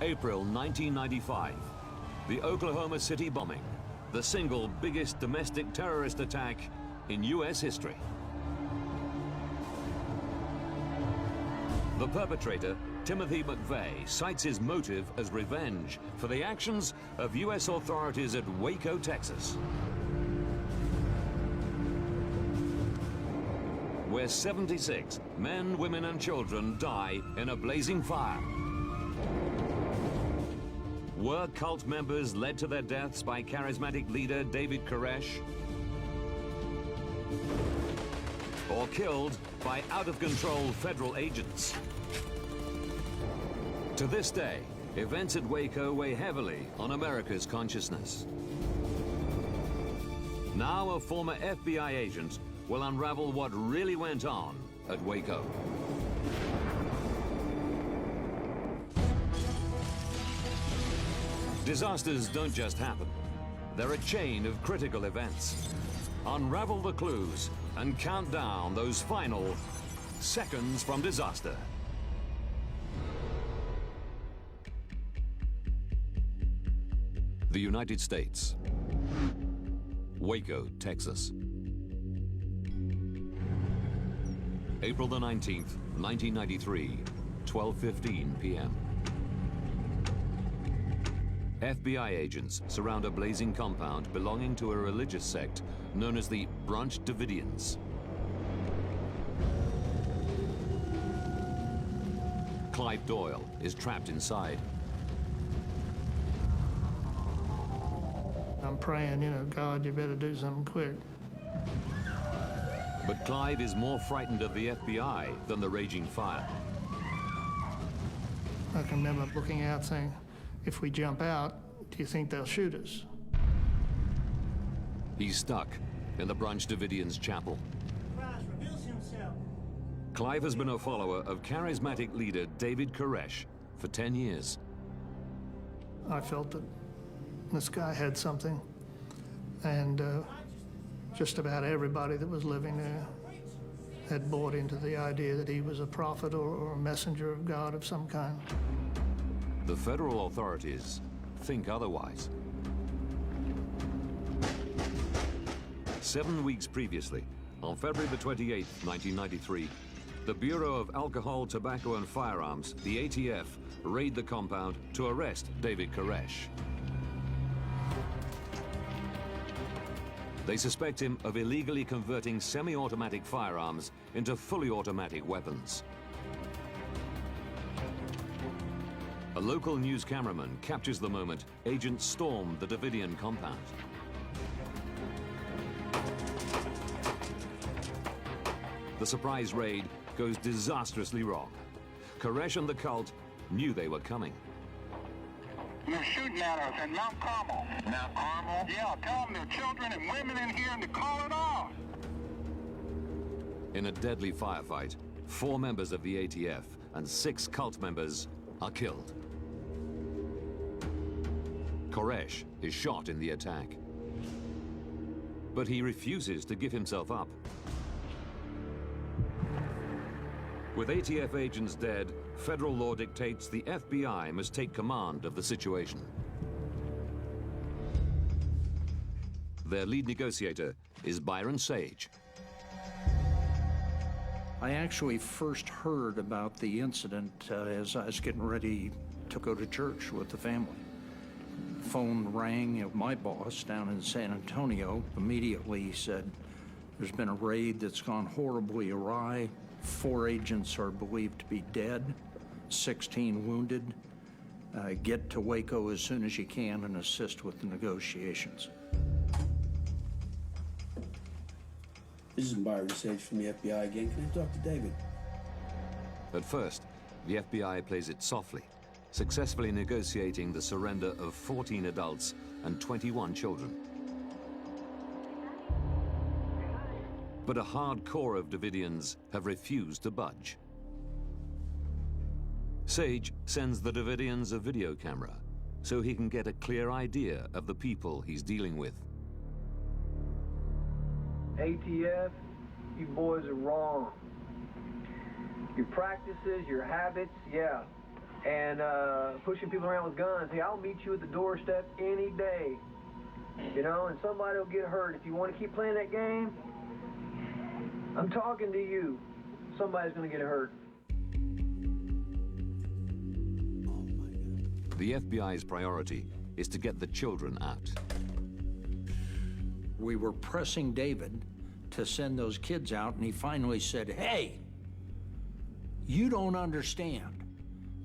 April 1995, the Oklahoma City bombing, the single biggest domestic terrorist attack in U.S. history. The perpetrator, Timothy McVeigh, cites his motive as revenge for the actions of U.S. authorities at Waco, Texas, where 76 men, women, and children die in a blazing fire. Were cult members led to their deaths by charismatic leader David Koresh, or killed by out-of-control federal agents? To this day, events at Waco weigh heavily on America's consciousness. Now a former FBI agent will unravel what really went on at Waco. Disasters don't just happen. They're a chain of critical events. Unravel the clues and count down those final seconds from disaster. The United States. Waco, Texas. April the 19th, 1993, 12:15 p.m. FBI agents surround a blazing compound belonging to a religious sect known as the Branch Davidians. Clive Doyle is trapped inside. I'm praying, God, you better do something quick. But Clive is more frightened of the FBI than the raging fire. I can remember looking out saying, if we jump out, do you think they'll shoot us? He's stuck in the Branch Davidians' chapel. Christ reveals himself. Clive has been a follower of charismatic leader David Koresh for 10 years. I felt that this guy had something, and just about everybody that was living there had bought into the idea that he was a prophet or a messenger of God of some kind. The federal authorities think otherwise. 7 weeks previously, on February the 28th, 1993, the Bureau of Alcohol, Tobacco and Firearms, the ATF, raid the compound to arrest David Koresh. They suspect him of illegally converting semi-automatic firearms into fully automatic weapons. A local news cameraman captures the moment agents storm the Davidian compound. The surprise raid goes disastrously wrong. Koresh and the cult knew they were coming. They're shooting at us in Mount Carmel. Mount Carmel? Yeah, tell them there are children and women in here and to call it off. In a deadly firefight, 4 members of the ATF and 6 cult members are killed. Koresh is shot in the attack. But he refuses to give himself up. With ATF agents dead, federal law dictates the FBI must take command of the situation. Their lead negotiator is Byron Sage. I actually first heard about the incident as I was getting ready to go to church with the family. Phone rang of my boss down in San Antonio. Immediately he said, there's been a raid that's gone horribly awry. 4 agents are believed to be dead, 16 wounded. Get to Waco as soon as you can and assist with the negotiations. This is Byron Sage from the FBI again. Can I talk to David? At first, the FBI plays it softly, successfully negotiating the surrender of 14 adults and 21 children. But a hard core of Davidians have refused to budge. Sage sends the Davidians a video camera so he can get a clear idea of the people he's dealing with. ATF, you boys are wrong. Your practices, your habits, yeah, and pushing people around with guns. Hey, I'll meet you at the doorstep any day. You know, and somebody will get hurt. If you want to keep playing that game, I'm talking to you. Somebody's going to get hurt. The FBI's priority is to get the children out. We were pressing David to send those kids out, and he finally said, hey, you don't understand.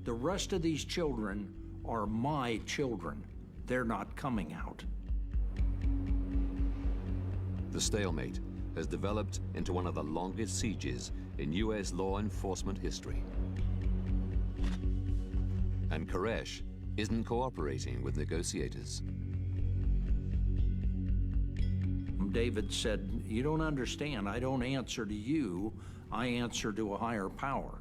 The rest of these children are my children. They're not coming out. The stalemate has developed into one of the longest sieges in U.S. law enforcement history. And Koresh isn't cooperating with negotiators. David said, you don't understand. I don't answer to you. I answer to a higher power.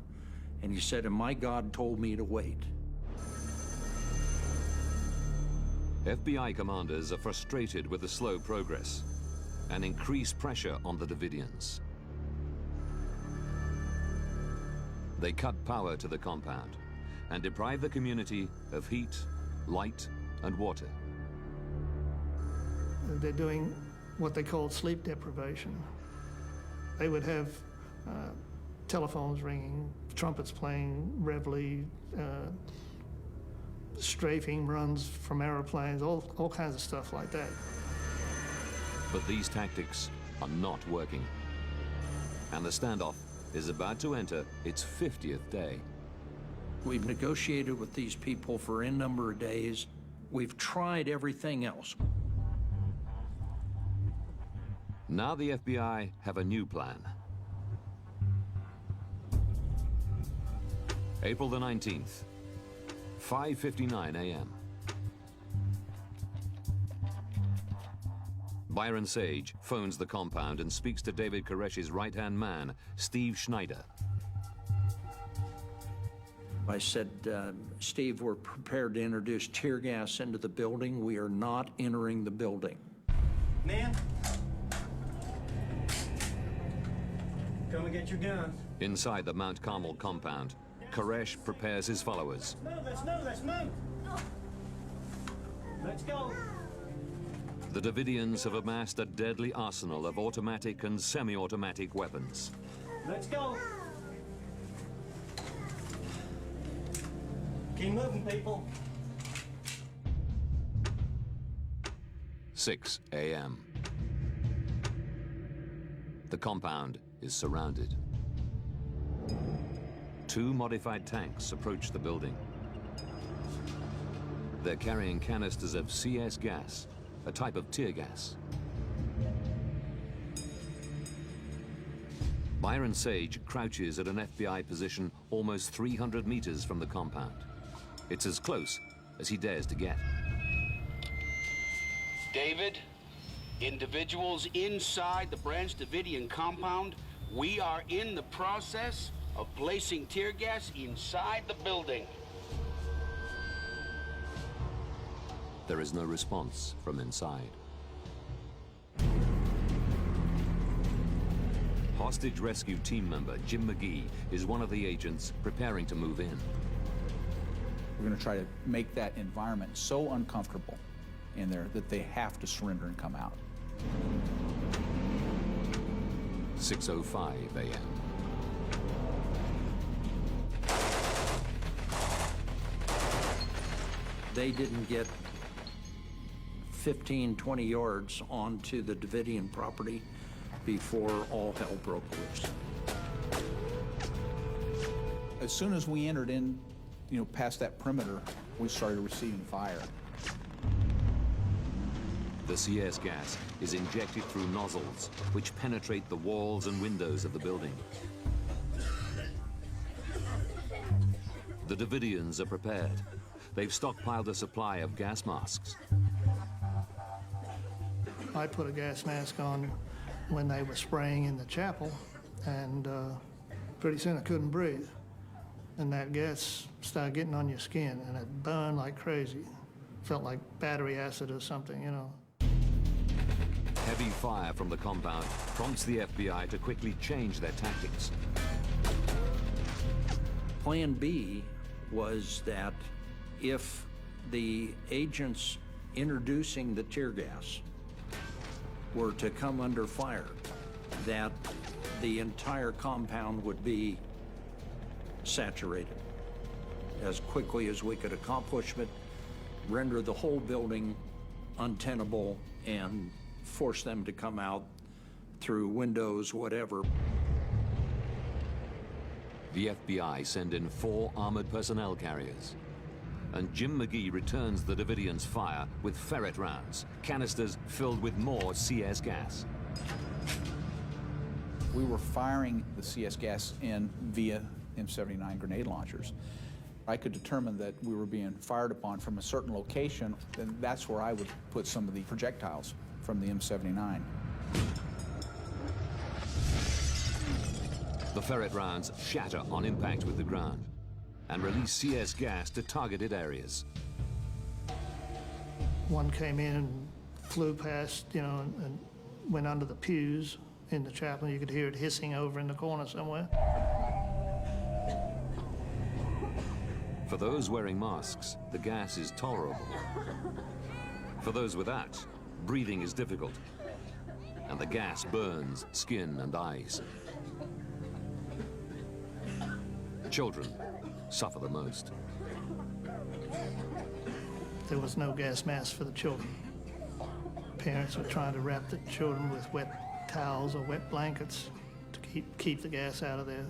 And he said, and my God told me to wait. FBI commanders are frustrated with the slow progress and increase pressure on the Davidians. They cut power to the compound and deprive the community of heat, light, and water. They're doing what they called sleep deprivation. They would have telephones ringing, trumpets playing, reveille, strafing runs from airplanes, all kinds of stuff like that. But these tactics are not working. And the standoff is about to enter its 50th day. We've negotiated with these people for n number of days. We've tried everything else. Now the FBI have a new plan. April the 19th, 5:59 a.m. Byron Sage phones the compound and speaks to David Koresh's right-hand man, Steve Schneider. I said, Steve, we're prepared to introduce tear gas into the building. We are not entering the building. Man, come and get your guns. Inside the Mount Carmel compound, Koresh prepares his followers. Let's move. Let's go. The Davidians have amassed a deadly arsenal of automatic and semi-automatic weapons. Let's go. Keep moving, people. 6 a.m. The compound is surrounded. 2 modified tanks approach the building. They're carrying canisters of CS gas, a type of tear gas. Byron Sage crouches at an FBI position almost 300 meters from the compound. It's as close as he dares to get. David, individuals inside the Branch Davidian compound, we are in the process of placing tear gas inside the building. There is no response from inside. Hostage rescue team member Jim McGee is one of the agents preparing to move in. We're going to try to make that environment so uncomfortable in there that they have to surrender and come out. 6:05 a.m. They didn't get 15, 20 yards onto the Davidian property before all hell broke loose. As soon as we entered in, past that perimeter, we started receiving fire. The CS gas is injected through nozzles, which penetrate the walls and windows of the building. The Davidians are prepared. They've stockpiled a supply of gas masks. I put a gas mask on when they were spraying in the chapel, and pretty soon I couldn't breathe. And that gas started getting on your skin, and it burned like crazy. Felt like battery acid or something, Heavy fire from the compound prompts the FBI to quickly change their tactics. Plan B was that if the agents introducing the tear gas were to come under fire, that the entire compound would be saturated as quickly as we could accomplish it, render the whole building untenable, and force them to come out through windows, whatever. The FBI send in 4 armored personnel carriers, and Jim McGee returns the Davidians' fire with ferret rounds, canisters filled with more CS gas. We were firing the CS gas in via M79 grenade launchers. I could determine that we were being fired upon from a certain location, and that's where I would put some of the projectiles from the M79. The ferret rounds shatter on impact with the ground and release CS gas to targeted areas. One came in and flew past, and went under the pews in the chapel. You could hear it hissing over in the corner somewhere. For those wearing masks, the gas is tolerable. For those without, breathing is difficult, and the gas burns skin and eyes. Children suffer the most. There was no gas mask for the children. Parents were trying to wrap the children with wet towels or wet blankets to keep the gas out of their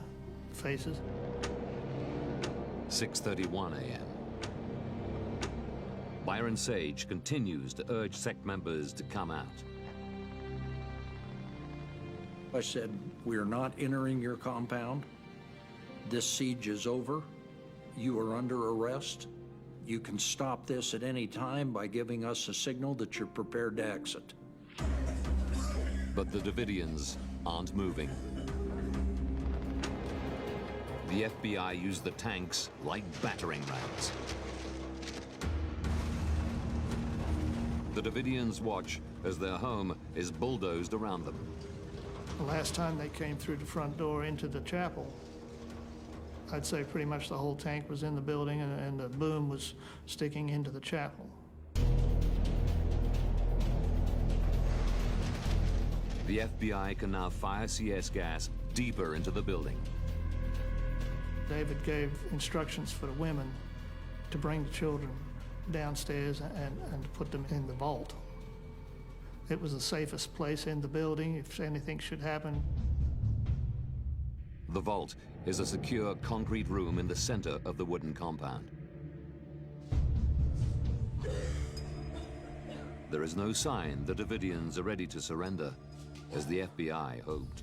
faces. 6:31 a.m. Byron Sage continues to urge sect members to come out. I said, "We are not entering your compound. This siege is over. You are under arrest. You can stop this at any time by giving us a signal that you're prepared to exit." But the Davidians aren't moving. The FBI used the tanks like battering rams. The Davidians watch as their home is bulldozed around them. The last time they came through the front door into the chapel, I'd say pretty much the whole tank was in the building, and the boom was sticking into the chapel. The FBI can now fire CS gas deeper into the building. David gave instructions for the women to bring the children downstairs and to put them in the vault. It was the safest place in the building if anything should happen. The vault is a secure concrete room in the center of the wooden compound. There is no sign the Davidians are ready to surrender, as the FBI hoped.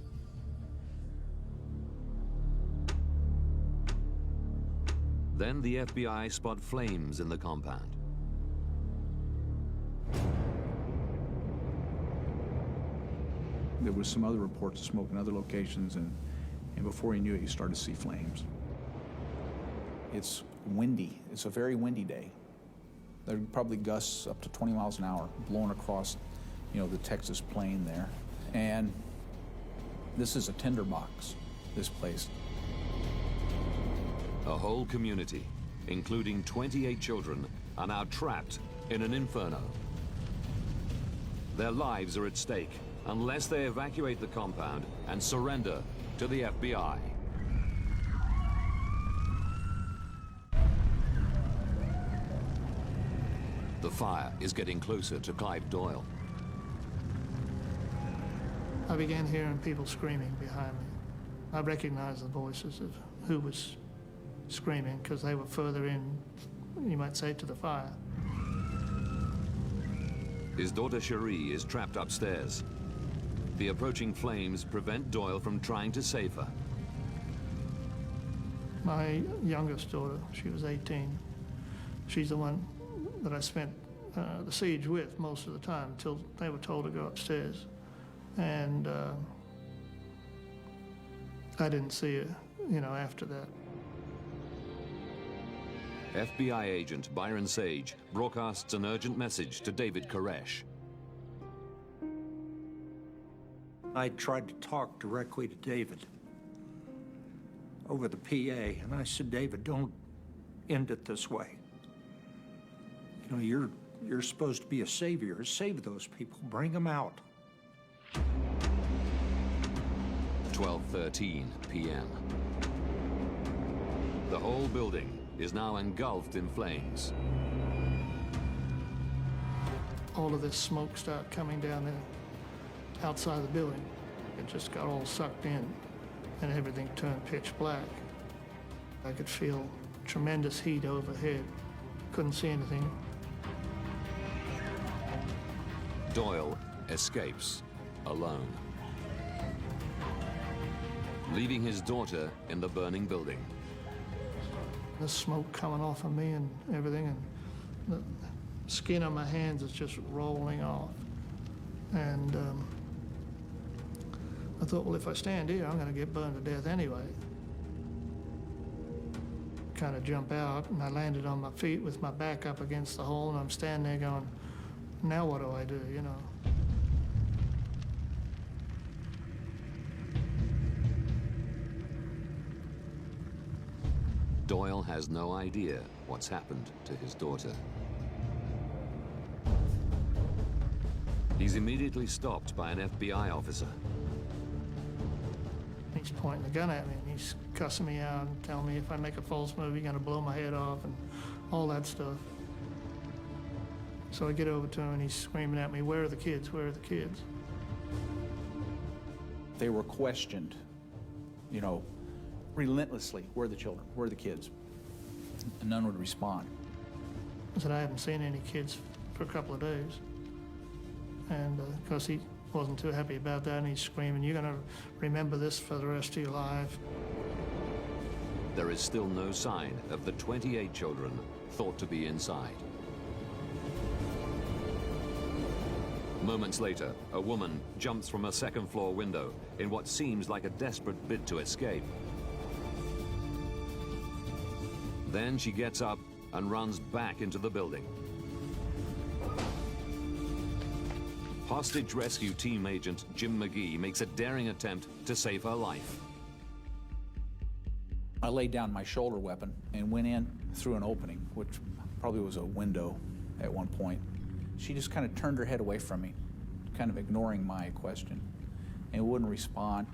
Then the FBI spot flames in the compound. There was some other reports of smoke in other locations, and before you knew it, you started to see flames. It's windy. It's a very windy day. There are probably gusts up to 20 miles an hour blowing across, the Texas plain there. And this is a tinderbox, this place. A whole community, including 28 children, are now trapped in an inferno. Their lives are at stake unless they evacuate the compound and surrender to the FBI. The fire is getting closer to Clive Doyle. I began hearing people screaming behind me. I recognized the voices of who was screaming because they were further in, you might say, to the fire. His daughter Cherie is trapped upstairs. The approaching flames prevent Doyle from trying to save her. My youngest daughter, she was 18. She's the one that I spent the siege with most of the time until they were told to go upstairs. And I didn't see her, after that. FBI agent Byron Sage broadcasts an urgent message to David Koresh. I tried to talk directly to David over the PA, and I said, "David, don't end it this way. You know, you're supposed to be a savior. Save those people. Bring them out. 12:13 p.m. The whole building is now engulfed in flames. All of this smoke started coming down the outside of the building. It just got all sucked in, and everything turned pitch black. I could feel tremendous heat overhead. Couldn't see anything. Doyle escapes alone, leaving his daughter in the burning building. The smoke coming off of me and everything, and the skin on my hands is just rolling off. And I thought, well, if I stand here, I'm going to get burned to death anyway. Kind of jump out, and I landed on my feet with my back up against the hole, and I'm standing there going, now what do I do, you know? Doyle has no idea what's happened to his daughter. He's immediately stopped by an FBI officer. He's pointing the gun at me, and he's cussing me out and telling me if I make a false move, you're going to blow my head off and all that stuff. So I get over to him, and he's screaming at me, where are the kids? Where are the kids? They were questioned, you know, relentlessly. Where are the children? Where are the kids? And none would respond. I said, I haven't seen any kids for a couple of days. And of course, he wasn't too happy about that, and he's screaming, you're going to remember this for the rest of your life. There is still no sign of the 28 children thought to be inside. Moments later, a woman jumps from a second-floor window in what seems like a desperate bid to escape. Then she gets up and runs back into the building. Hostage rescue team agent Jim McGee makes a daring attempt to save her life. I laid down my shoulder weapon and went in through an opening, which probably was a window at one point. She just kind of turned her head away from me, kind of ignoring my question, and wouldn't respond.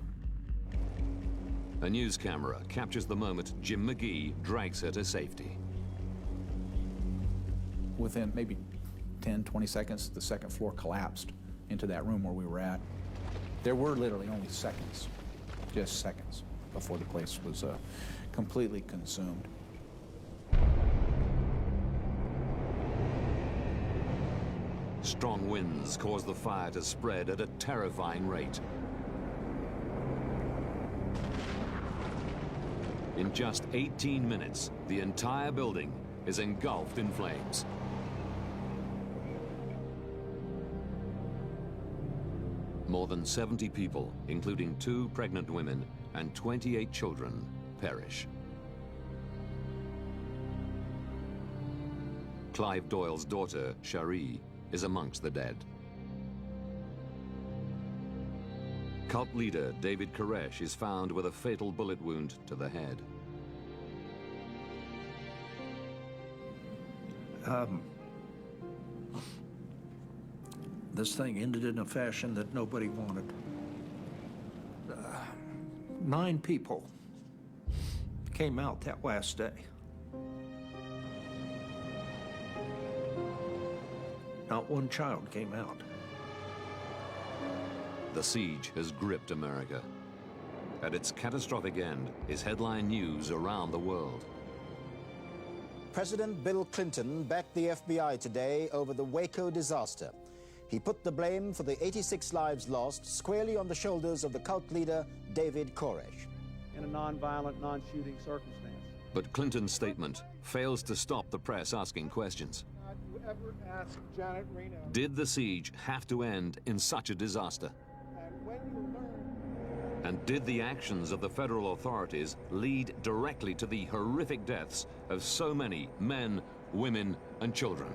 A news camera captures the moment Jim McGee drags her to safety. Within maybe 10, 20 seconds, the second floor collapsed into that room where we were at. There were literally only seconds, just seconds, before the place was completely consumed. Strong winds cause the fire to spread at a terrifying rate. In just 18 minutes, the entire building is engulfed in flames. More than 70 people, including 2 pregnant women and 28 children, perish. Clive Doyle's daughter, Cherie, is amongst the dead. Cult leader David Koresh is found with a fatal bullet wound to the head. This thing ended in a fashion that nobody wanted. 9 people came out that last day. Not one child came out. The siege has gripped America. At its catastrophic end is headline news around the world. President Bill Clinton backed the FBI today over the Waco disaster. He put the blame for the 86 lives lost squarely on the shoulders of the cult leader David Koresh. In a non-violent, non-shooting circumstance. But Clinton's statement fails to stop the press asking questions. You ever ask Janet Reno? Did the siege have to end in such a disaster? And when you learn. And did the actions of the federal authorities lead directly to the horrific deaths of so many men, women, and children?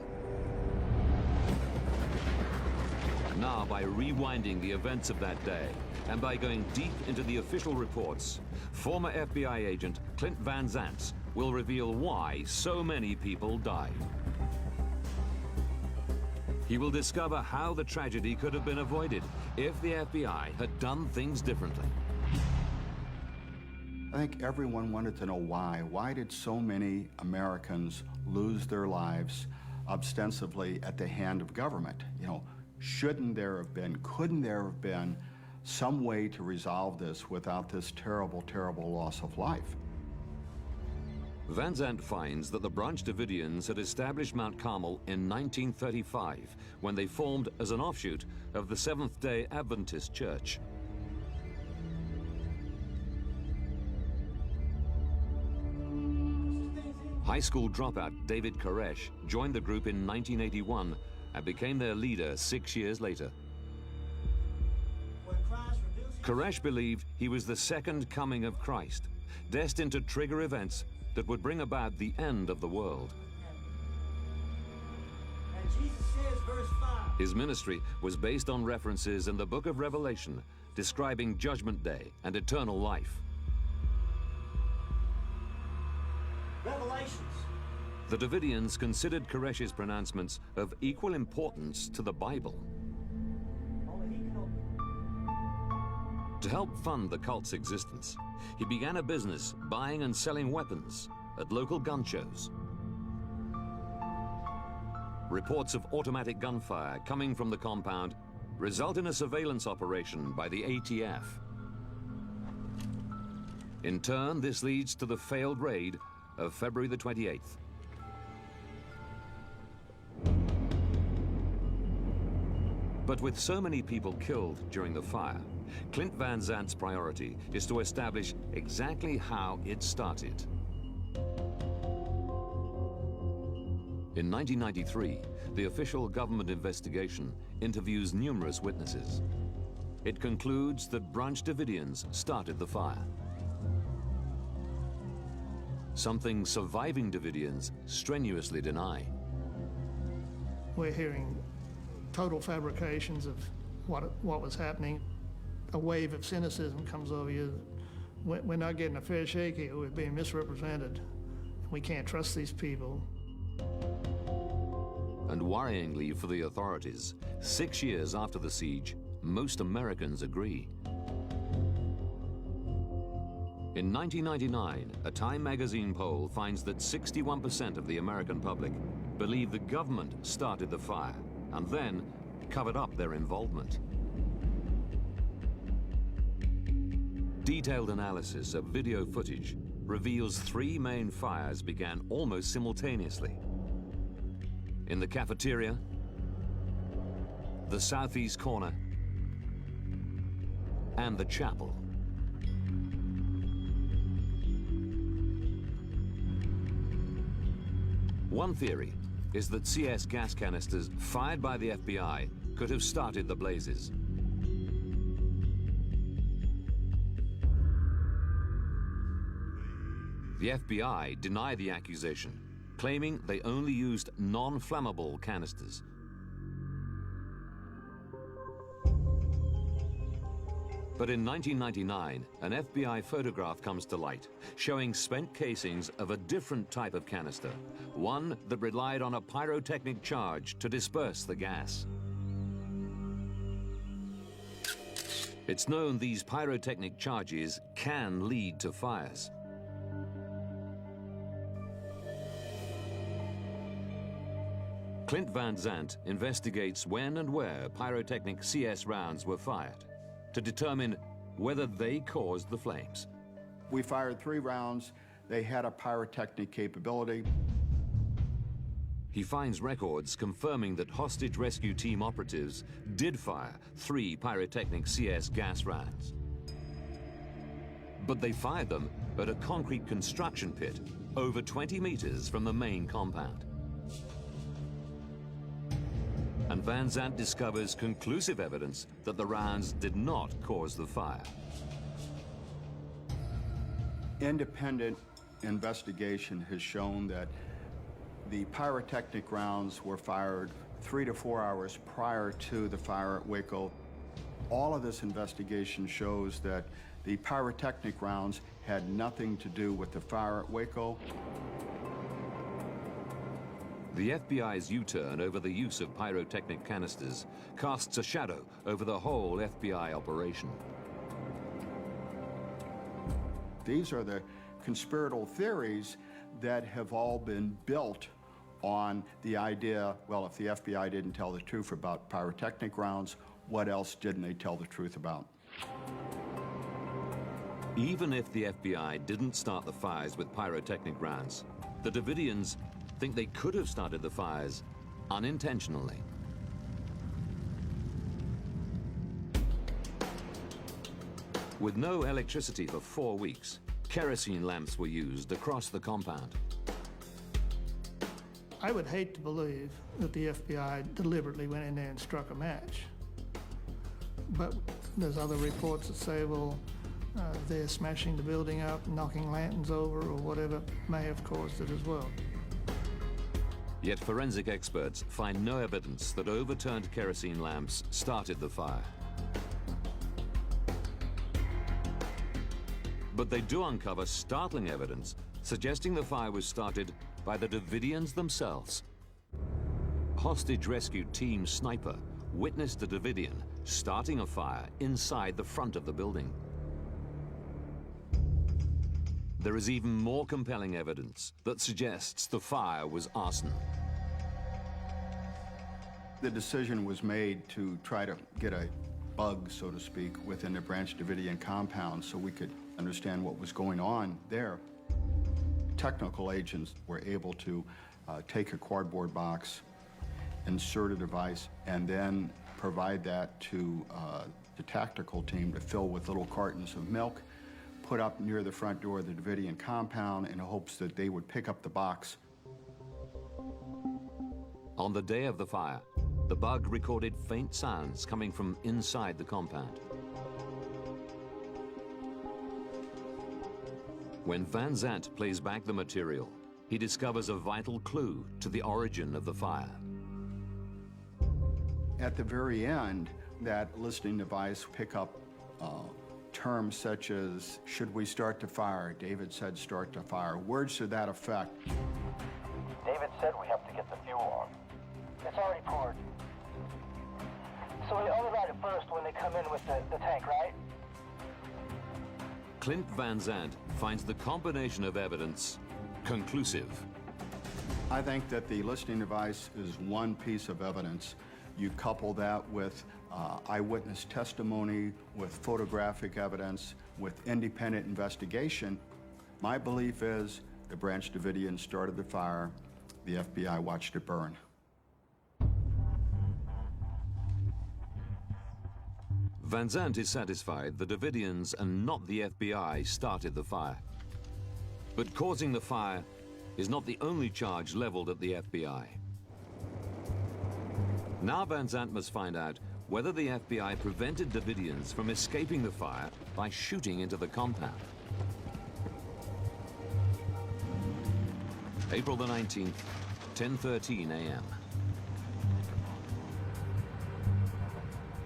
Now, by rewinding the events of that day, and by going deep into the official reports, former FBI agent Clint Van Zant's will reveal why so many people died. He will discover how the tragedy could have been avoided if the FBI had done things differently. I think everyone wanted to know why. Why did so many Americans lose their lives ostensibly at the hand of government? You know, shouldn't there have been, couldn't there have been some way to resolve this without this terrible, terrible loss of life? Van Zandt finds that the Branch Davidians had established Mount Carmel in 1935 when they formed as an offshoot of the Seventh-day Adventist Church. High school dropout David Koresh joined the group in 1981 and became their leader 6 years later. Koresh believed he was the second coming of Christ, destined to trigger events that would bring about the end of the world. And Jesus says, verse 5. His ministry was based on references in the book of Revelation describing Judgment Day and eternal life. Revelations. The Davidians considered Koresh's pronouncements of equal importance to the Bible. To help fund the cult's existence, he began a business buying and selling weapons at local gun shows. Reports of automatic gunfire coming from the compound result in a surveillance operation by the ATF. In turn, this leads to the failed raid of February the 28th. But with so many people killed during the fire, Clint Van Zandt's priority is to establish exactly how it started. In 1993, the official government investigation interviews numerous witnesses. It concludes that Branch Davidians started the fire. Something surviving Davidians strenuously deny. We're hearing total fabrications of what was happening. A wave of cynicism comes over you. We're not getting a fair shake here. We're being misrepresented. We can't trust these people. And worryingly for the authorities, 6 years after the siege, most Americans agree. In 1999, a Time magazine poll finds that 61% of the American public believe the government started the fire and then covered up their involvement. Detailed analysis of video footage reveals 3 main fires began almost simultaneously. In the cafeteria, the southeast corner, and the chapel. One theory is that CS gas canisters fired by the FBI could have started the blazes. The FBI deny the accusation, claiming they only used non-flammable canisters. But in 1999, an FBI photograph comes to light, showing spent casings of a different type of canister, one that relied on a pyrotechnic charge to disperse the gas. It's known these pyrotechnic charges can lead to fires. Clint Van Zandt investigates when and where pyrotechnic CS rounds were fired to determine whether they caused the flames. We fired 3 rounds. They had a pyrotechnic capability. He finds records confirming that hostage rescue team operatives did fire 3 pyrotechnic CS gas rounds. But they fired them at a concrete construction pit over 20 meters from the main compound. And Van Zandt discovers conclusive evidence that the rounds did not cause the fire. Independent investigation has shown that the pyrotechnic rounds were fired 3 to 4 hours prior to the fire at Waco. All of this investigation shows that the pyrotechnic rounds had nothing to do with the fire at Waco. The FBI's U-turn over the use of pyrotechnic canisters casts a shadow over the whole FBI operation. These are the conspiratorial theories that have all been built on the idea, well, if the FBI didn't tell the truth about pyrotechnic rounds, what else didn't they tell the truth about? Even if the FBI didn't start the fires with pyrotechnic rounds, the Davidians think they could have started the fires unintentionally. With no electricity for 4 weeks, kerosene lamps were used across the compound. I would hate to believe that the FBI deliberately went in there and struck a match. But there's other reports that say, well, they're smashing the building up, knocking lanterns over, or whatever may have caused it as well. Yet forensic experts find no evidence that overturned kerosene lamps started the fire. But they do uncover startling evidence suggesting the fire was started by the Davidians themselves. Hostage rescue team sniper witnessed a Davidian starting a fire inside the front of the building. There is even more compelling evidence that suggests the fire was arson. The decision was made to try to get a bug, so to speak, within the Branch Davidian compound so we could understand what was going on there. Technical agents were able to take a cardboard box, insert a device, and then provide that to the tactical team to fill with little cartons of milk, put up near the front door of the Davidian compound in hopes that they would pick up the box. On the day of the fire, the bug recorded faint sounds coming from inside the compound. When Van Zandt plays back the material, he discovers a vital clue to the origin of the fire. At the very end, that listening device pick up terms such as, should we start the fire? David said start the fire. Words to that effect. David said we have to get the fuel on. It's already poured. So we override it first when they come in with the tank, right? Clint Van Zandt finds the combination of evidence conclusive. I think that the listening device is one piece of evidence. You couple that with eyewitness testimony, with photographic evidence, with independent investigation. My belief is the Branch Davidians started the fire, the FBI watched it burn. Van Zandt is satisfied the Davidians and not the FBI started the fire. But causing the fire is not the only charge leveled at the FBI. Now Van Zandt must find out whether the FBI prevented Davidians from escaping the fire by shooting into the compound. April the 19th, 10:13 a.m.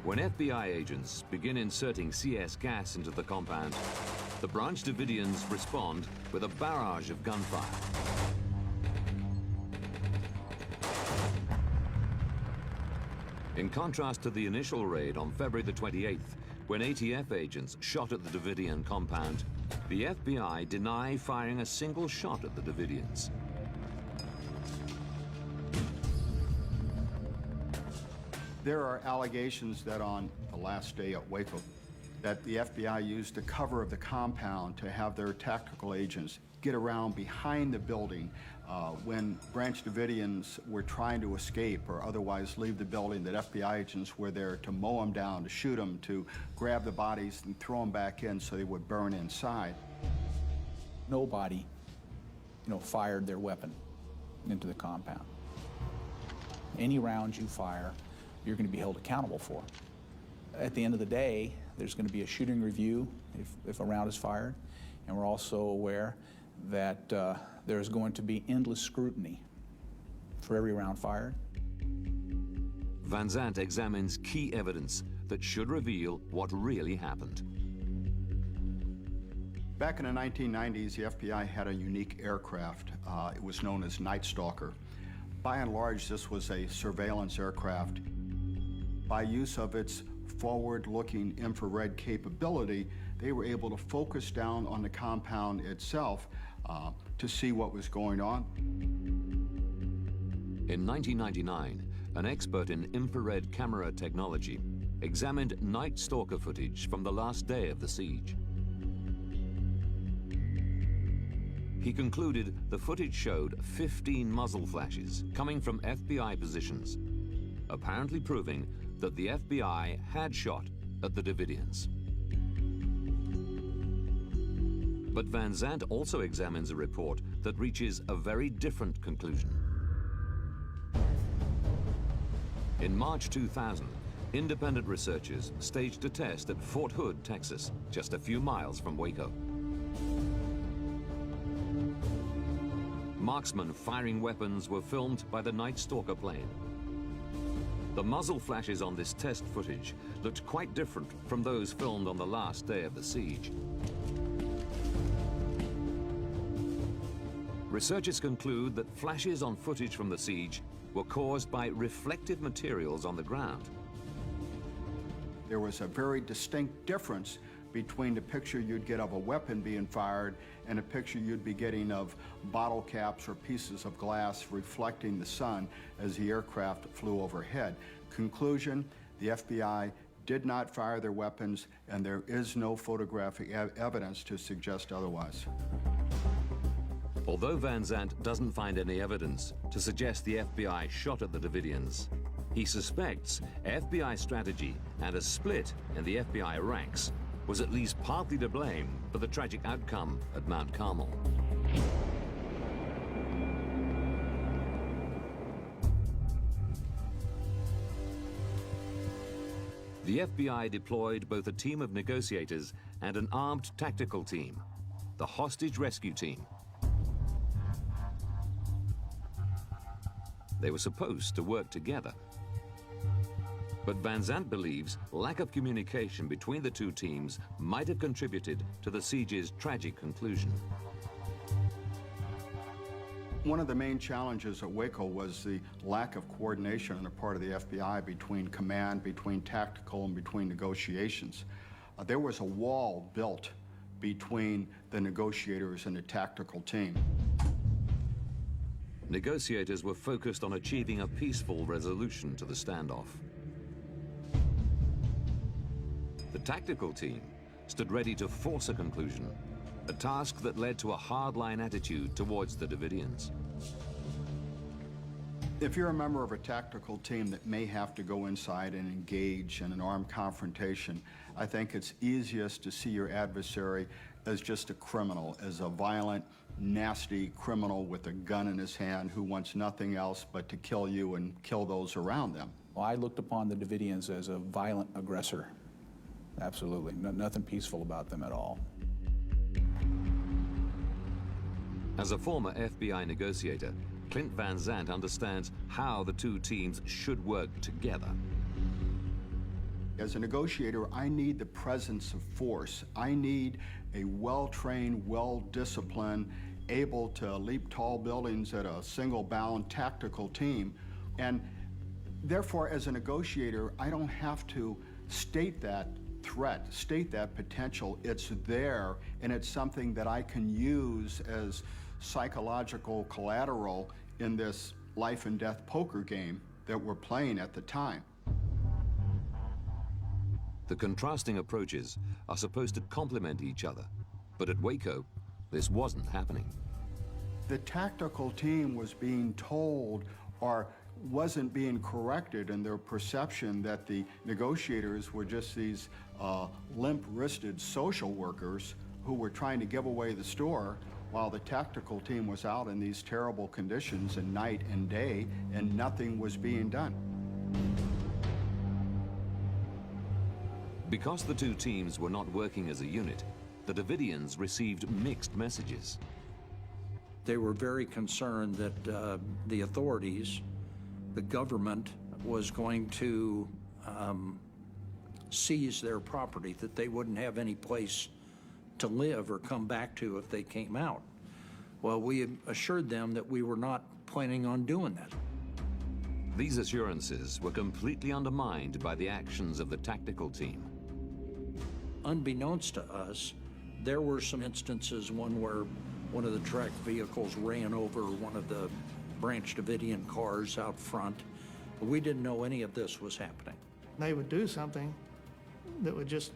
When FBI agents begin inserting CS gas into the compound, the Branch Davidians respond with a barrage of gunfire. In contrast to the initial raid on February the 28th, when ATF agents shot at the Davidian compound, the FBI deny firing a single shot at the Davidians. There are allegations that on the last day at Waco, that the FBI used the cover of the compound to have their tactical agents get around behind the building when Branch Davidians were trying to escape or otherwise leave the building, that FBI agents were there to mow them down, to shoot them, to grab the bodies and throw them back in so they would burn inside. Nobody, fired their weapon into the compound. Any rounds you fire, you're going to be held accountable for. At the end of the day, there's going to be a shooting review if a round is fired, and we're also aware that there's going to be endless scrutiny for every round fired. Van Zandt examines key evidence that should reveal what really happened. Back in the 1990s, the FBI had a unique aircraft. It was known as Night Stalker. By and large, this was a surveillance aircraft. By use of its forward-looking infrared capability, they were able to focus down on the compound itself to see what was going on. In 1999, an expert in infrared camera technology examined Night Stalker footage from the last day of the siege. He concluded the footage showed 15 muzzle flashes coming from FBI positions, apparently proving that the FBI had shot at the Davidians. But Van Zandt also examines a report that reaches a very different conclusion. In March 2000, independent researchers staged a test at Fort Hood, Texas, just a few miles from Waco. Marksmen firing weapons were filmed by the Night Stalker plane. The muzzle flashes on this test footage looked quite different from those filmed on the last day of the siege. Researchers conclude that flashes on footage from the siege were caused by reflective materials on the ground. There was a very distinct difference between the picture you'd get of a weapon being fired and a picture you'd be getting of bottle caps or pieces of glass reflecting the sun as the aircraft flew overhead. Conclusion, the FBI did not fire their weapons, and there is no photographic evidence to suggest otherwise. Although Van Zandt doesn't find any evidence to suggest the FBI shot at the Davidians, he suspects FBI strategy and a split in the FBI ranks was at least partly to blame for the tragic outcome at Mount Carmel. The FBI deployed both a team of negotiators and an armed tactical team, the hostage rescue team. They were supposed to work together. But Van Zandt believes lack of communication between the two teams might have contributed to the siege's tragic conclusion. One of the main challenges at Waco was the lack of coordination on the part of the FBI between command, between tactical, and between negotiations. There was a wall built between the negotiators and the tactical team. Negotiators were focused on achieving a peaceful resolution to the standoff. The tactical team stood ready to force a conclusion, a task that led to a hardline attitude towards the Davidians. If you're a member of a tactical team that may have to go inside and engage in an armed confrontation, I think it's easiest to see your adversary as just a criminal, as a violent, nasty criminal with a gun in his hand who wants nothing else but to kill you and kill those around them. Well, I looked upon the Davidians as a violent aggressor. Absolutely. Nothing peaceful about them at all. As a former FBI negotiator, Clint Van Zandt understands how the two teams should work together. As a negotiator, I need the presence of force. I need a well-trained, well-disciplined, able to leap tall buildings at a single-bound tactical team. And therefore, as a negotiator, I don't have to state that threat, state that potential. It's there, and it's something that I can use as psychological collateral in this life and death poker game that we're playing at the time. The contrasting approaches are supposed to complement each other, but at Waco, this wasn't happening. The tactical team was being told, or wasn't being corrected in their perception, that the negotiators were just these limp-wristed social workers who were trying to give away the store, while the tactical team was out in these terrible conditions and night and day, and nothing was being done. Because the two teams were not working as a unit, the Davidians received mixed messages. They were very concerned that the authorities, the government, was going to seize their property, that they wouldn't have any place to live or come back to if they came out. Well, we assured them that we were not planning on doing that. These assurances were completely undermined by the actions of the tactical team. Unbeknownst to us, there were some instances, one where one of the tracked vehicles ran over one of the Branch Davidian cars out front. We didn't know any of this was happening. They would do something that would just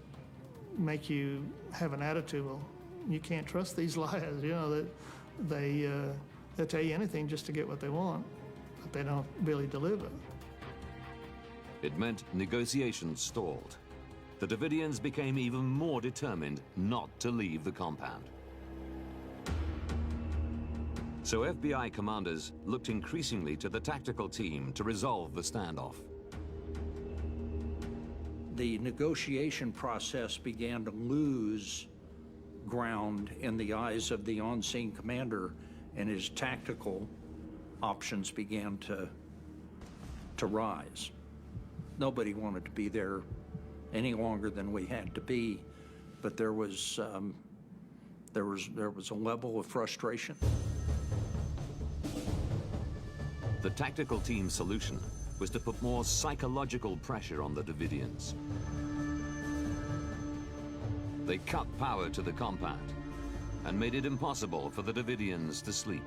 make you have an attitude, well, you can't trust these liars, you know, that they'll tell you anything just to get what they want, but they don't really deliver. It meant negotiations stalled. The Davidians became even more determined not to leave the compound. So FBI commanders looked increasingly to the tactical team to resolve the standoff. The negotiation process began to lose ground in the eyes of the on-scene commander, and his tactical options began to rise. Nobody wanted to be there any longer than we had to be, but there was a level of frustration. The tactical team's solution was to put more psychological pressure on the Davidians. They cut power to the compound and made it impossible for the Davidians to sleep.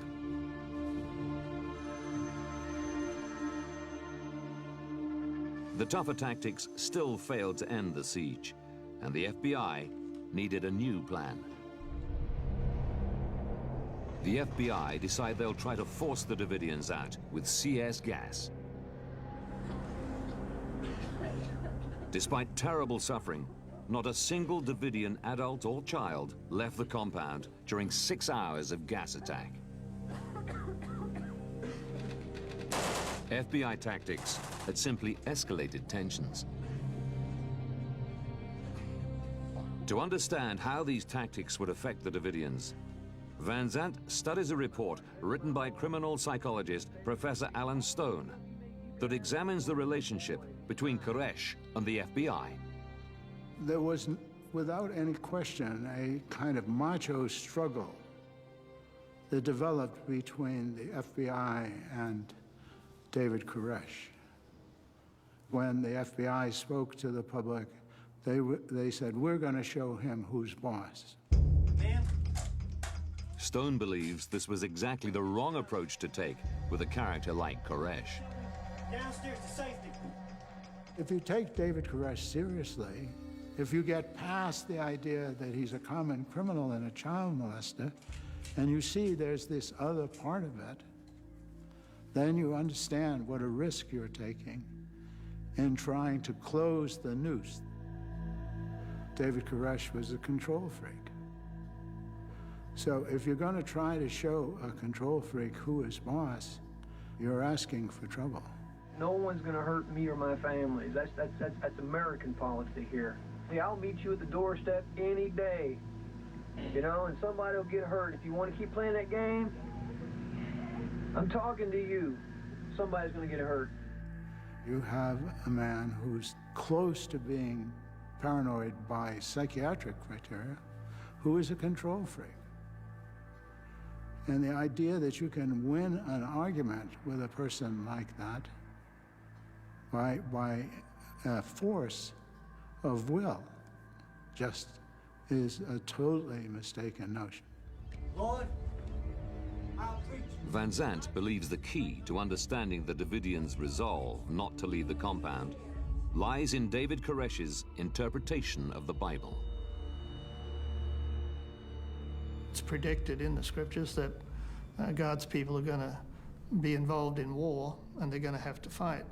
The tougher tactics still failed to end the siege, and the FBI needed a new plan. The FBI decide they'll try to force the Davidians out with CS gas. Despite terrible suffering, not a single Davidian adult or child left the compound during 6 hours of gas attack. FBI tactics had simply escalated tensions. To understand how these tactics would affect the Davidians, Van Zandt studies a report written by criminal psychologist Professor Alan Stone that examines the relationship between Koresh and the FBI. There was, without any question, a kind of macho struggle that developed between the FBI and David Koresh. When the FBI spoke to the public, they said, we're going to show him who's boss. Stone believes this was exactly the wrong approach to take with a character like Koresh. Downstairs to safety. If you take David Koresh seriously, if you get past the idea that he's a common criminal and a child molester, and you see there's this other part of it, then you understand what a risk you're taking in trying to close the noose. David Koresh was a control freak. So if you're going to try to show a control freak who is boss, you're asking for trouble. No one's going to hurt me or my family. That's American policy here. See, I'll meet you at the doorstep any day, you know, and somebody will get hurt. If you want to keep playing that game, I'm talking to you. Somebody's going to get hurt. You have a man who's close to being paranoid by psychiatric criteria, who is a control freak. And the idea that you can win an argument with a person like that by a force of will just is a totally mistaken notion. Lord, I'll preach. Van Zandt believes the key to understanding the Davidians' resolve not to leave the compound lies in David Koresh's interpretation of the Bible. It's predicted in the scriptures that God's people are going to be involved in war, and they're going to have to fight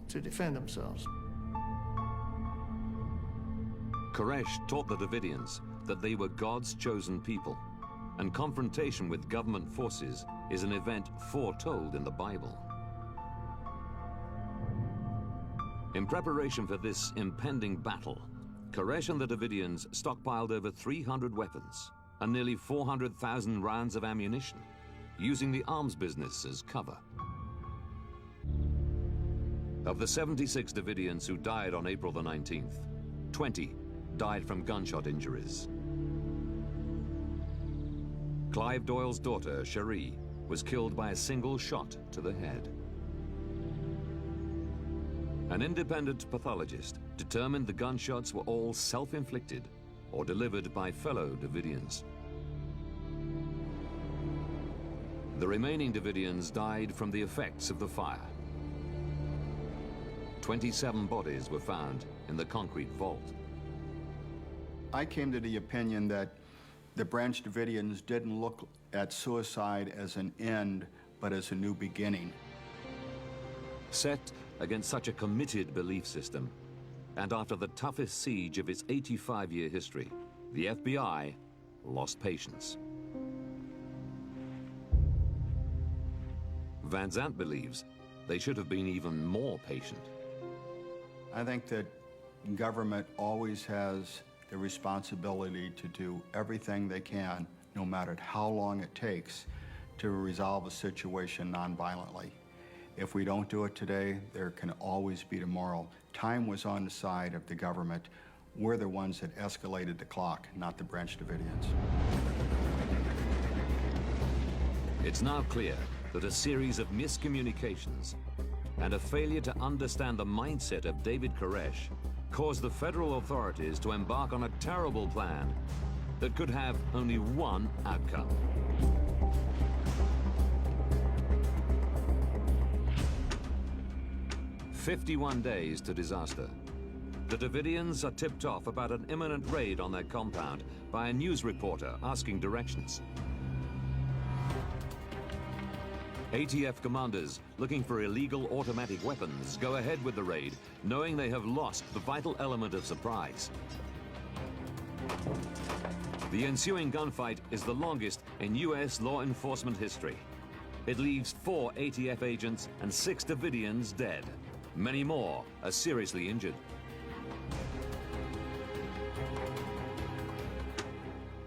to defend themselves. Koresh taught the Davidians that they were God's chosen people, and confrontation with government forces is an event foretold in the Bible. In preparation for this impending battle, Koresh and the Davidians stockpiled over 300 weapons and nearly 400,000 rounds of ammunition, using the arms business as cover. Of the 76 Davidians who died on April the 19th, 20 died from gunshot injuries. Clive Doyle's daughter, Cherie, was killed by a single shot to the head. An independent pathologist determined the gunshots were all self-inflicted or delivered by fellow Davidians. The remaining Davidians died from the effects of the fire. 27 bodies were found in the concrete vault. I came to the opinion that the Branch Davidians didn't look at suicide as an end, but as a new beginning. Set against such a committed belief system, and after the toughest siege of its 85-year history, the FBI lost patience. Van Zandt believes they should have been even more patient. I think that government always has the responsibility to do everything they can, no matter how long it takes, to resolve a situation nonviolently. If we don't do it today, there can always be tomorrow. Time was on the side of the government. We're the ones that escalated the clock, not the Branch Davidians. It's now clear that a series of miscommunications and a failure to understand the mindset of David Koresh caused the federal authorities to embark on a terrible plan that could have only one outcome. "51 days to disaster. The Davidians are tipped off about an imminent raid on their compound by a news reporter asking directions. ATF commanders looking for illegal automatic weapons go ahead with the raid, knowing they have lost the vital element of surprise. The ensuing gunfight is the longest in U.S. law enforcement history. It leaves 4 ATF agents and 6 Davidians dead. Many more are seriously injured.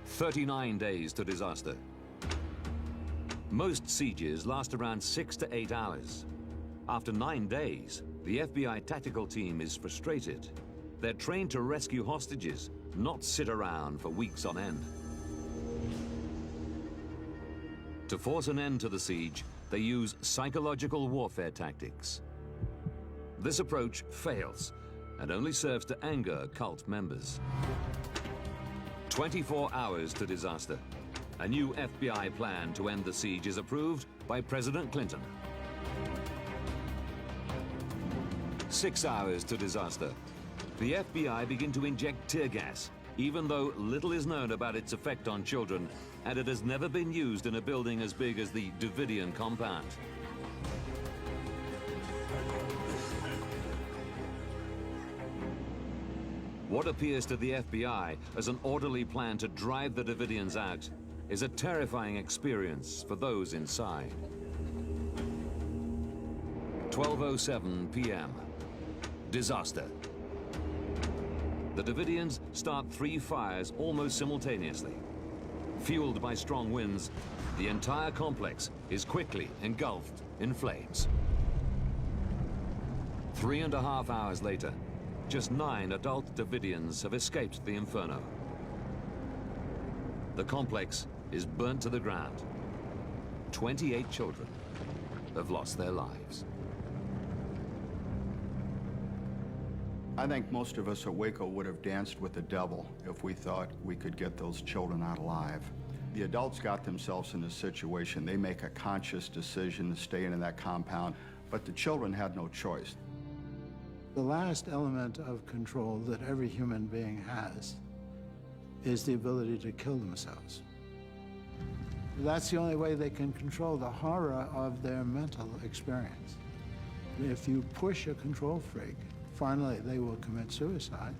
39 days to disaster. Most sieges last around 6 to 8 hours. After 9 days, the FBI tactical team is frustrated. They're trained to rescue hostages, not sit around for weeks on end. To force an end to the siege, they use psychological warfare tactics. This approach fails and only serves to anger cult members. 24 hours to disaster. A new FBI plan to end the siege is approved by President Clinton. 6 hours to disaster. The FBI begin to inject tear gas, even though little is known about its effect on children, and it has never been used in a building as big as the Davidian compound. What appears to the FBI as an orderly plan to drive the Davidians out is a terrifying experience for those inside. 12:07 p.m. Disaster. The Davidians start 3 fires almost simultaneously. Fueled by strong winds, the entire complex is quickly engulfed in flames. 3.5 hours later, just 9 adult Davidians have escaped the inferno. The complex is burnt to the ground. 28 children have lost their lives. I think most of us at Waco would have danced with the devil if we thought we could get those children out alive. The adults got themselves in a situation. They make a conscious decision to stay in that compound, but the children had no choice. The last element of control that every human being has is the ability to kill themselves. That's the only way they can control the horror of their mental experience. If you push a control freak, finally they will commit suicide.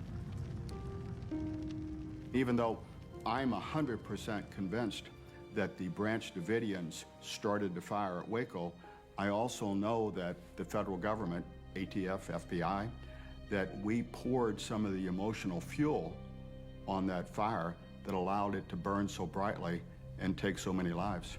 Even though I'm 100% convinced that the Branch Davidians started the fire at Waco, I also know that the federal government, ATF, FBI, that we poured some of the emotional fuel on that fire that allowed it to burn so brightly and take so many lives.